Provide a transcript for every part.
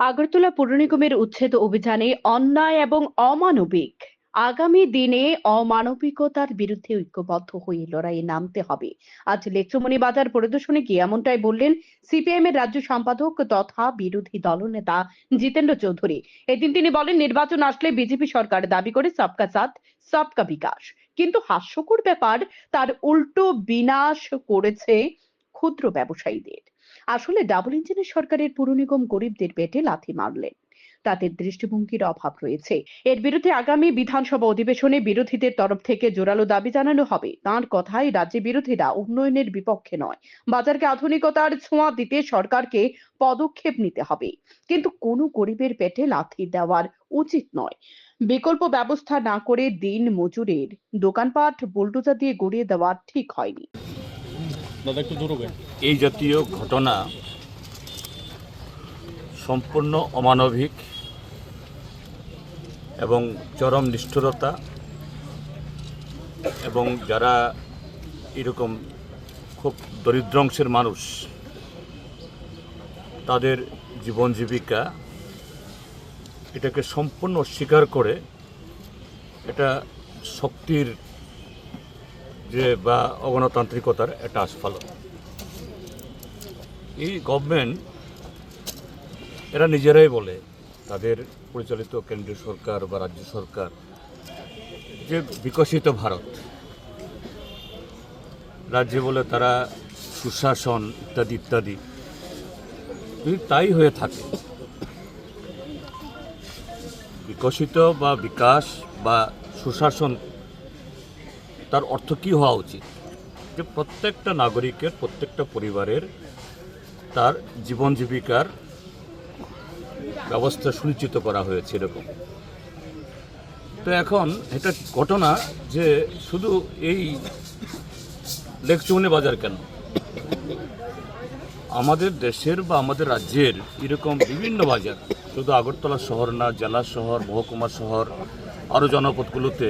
আগরতলা পৌর নিগমের উচ্ছেদ অভিযানে অন্যায় এবং অমানবিক আগামী দিনে অমানবিকতার বিরুদ্ধে ঐক্যবদ্ধ হয়ে লড়াইয়ে নামতে হবে। আজ লেকচুমনি বাজার পরিদর্শনে গিয়ে এমনটাই বললেন সিপিআইএম এর রাজ্য সম্পাদক তথা বিরোধী দলনেতা জিতেন্দ্র চৌধুরী। এদিন তিনি বলেন, নির্বাচন আসলে বিজেপি সরকার দাবি করে সবকা সাথ সবকা বিকাশ, কিন্তু হাস্যকর ব্যাপার, তার উল্টো বিনাশ করেছে ক্ষুদ্র ব্যবসায়ীদের। আসলে ডাবল ইঞ্জিনের সরকারের পুর নিগম গরিবদের পেটে লাথি মারলেন, তাদের দৃষ্টিভঙ্গির অভাব রয়েছে। এর বিরুদ্ধে আগামী বিধানসভা অধিবেশনে বিরোধীদের তরফ থেকে জোরালো দাবি জানানো হবে। তাঁর কথায়, রাজ্যে বিরোধীরা উন্নয়নের বিপক্ষে নয়, বাজারকে আধুনিকতার ছোঁয়া দিতে সরকারকে পদক্ষেপ নিতে হবে, কিন্তু কোনো গরিবের পেটে লাথি দেওয়ার উচিত নয়। বিকল্প ব্যবস্থা না করে দিন মজুরের দোকানপাট বুলডোজার দিয়ে গড়িয়ে দেওয়া ঠিক হয়নি। এই জাতীয় ঘটনা সম্পূর্ণ অমানবিক এবং চরম নিষ্ঠুরতা, এবং যারা এরকম খুব দরিদ্র অংশের মানুষ, তাদের জীবন জীবিকা এটাকে সম্পূর্ণ অস্বীকার করে এটা শক্তির যে বা অগণতান্ত্রিকতার একটা আস্ফালন। এই গভর্নমেন্ট এরা নিজেরাই বলে, তাদের পরিচালিত কেন্দ্রীয় সরকার বা রাজ্য সরকার, যে বিকশিত ভারত। রাজ্যে বলে তারা সুশাসন ইত্যাদি ইত্যাদি। যদি তাই হয়ে থাকে, বিকশিত বা বিকাশ বা সুশাসন, তার অর্থ কী হওয়া উচিত? যে প্রত্যেকটা নাগরিকের, প্রত্যেকটা পরিবারের তার জীবন জীবিকার ব্যবস্থা সুনিশ্চিত করা হয়েছে এরকম। তো এখন এটা ঘটনা যে শুধু এই লেকচুমনি বাজার কেন, আমাদের দেশের বা আমাদের রাজ্যের এরকম বিভিন্ন বাজার, শুধু আগরতলা শহর না, জেলা শহর, মহকুমা শহর, আরও জনপদগুলোতে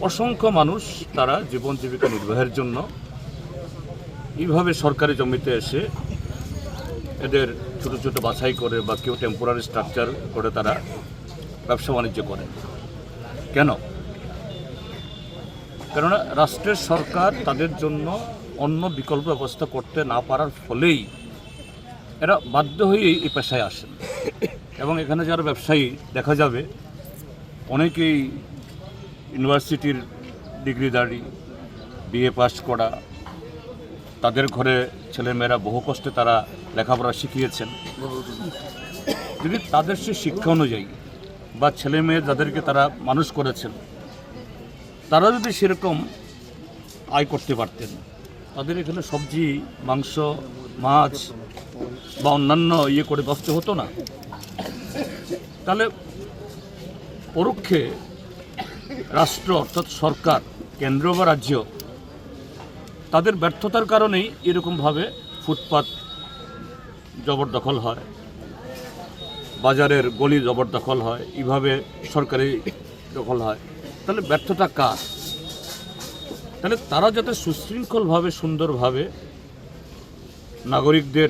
অসংখ্য মানুষ তারা জীবন জীবিকা নির্বাহের জন্য এইভাবে সরকারি জমিতে এসে এদের ছোট ছোট বাছাই করে বা কেউ টেম্পোরারি স্ট্রাকচার করে তারা ব্যবসা বাণিজ্য করে। কেন? কেননা রাষ্ট্রের সরকার তাদের জন্য অন্য বিকল্প ব্যবস্থা করতে না পারার ফলেই এরা বাধ্য হয়েই এই পেশায় আসেন। এবং এখানে যারা ব্যবসায়ী দেখা যাবে, অনেকেই ইউনিভার্সিটির ডিগ্রিধারী, বিএ পাস করা, তাদের ঘরে ছেলেমেয়েরা বহু কষ্টে তারা লেখাপড়া শিখিয়েছেন। যদি তাদের সে শিক্ষা অনুযায়ী বা ছেলে মেয়ে যাদেরকে তারা মানুষ করেছেন, তারা যদি সেরকম আয় করতে পারতেন, তাদের এখানে সবজি, মাংস, মাছ বা অন্যান্য করে ব্যস্ত হতো না। তাহলে পরোক্ষে রাষ্ট্র অর্থাৎ সরকার, কেন্দ্র বা রাজ্য, তাদের ব্যর্থতার কারণেই এরকমভাবে ফুটপাত জবরদখল হয়, বাজারের গলি জবরদখল হয়, এইভাবে সরকারি দখল হয়। তাহলে ব্যর্থতা কার? তাহলে তারা যাতে সুশৃঙ্খলভাবে, সুন্দরভাবে নাগরিকদের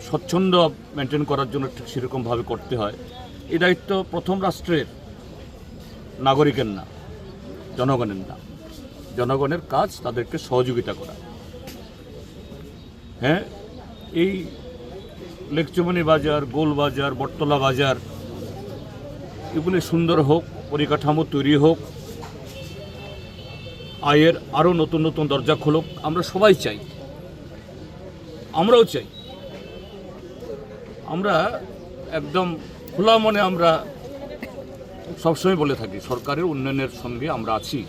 স্বচ্ছন্দ মেনটেন করার জন্য ঠিক সেরকমভাবে করতে হয়, এই দায়িত্ব প্রথম রাষ্ট্রের, নাগরিকের না, জনগণের না। জনগণের কাজ তাদেরকে সহযোগিতা করা। হ্যাঁ, এই লেকচুমনি বাজার, গোল বাজার, বটতলা বাজার, এগুলি সুন্দর হোক, পরিকাঠামো তৈরি হোক, আয়ের আরও নতুন নতুন দরজা খুলুক, আমরা সবাই চাই, আমরাও চাই। আমরা একদম খোলা মনে আমরা সবসময় বলে থাকি, সরকারের উন্নয়নের সঙ্গে আমরা আছি।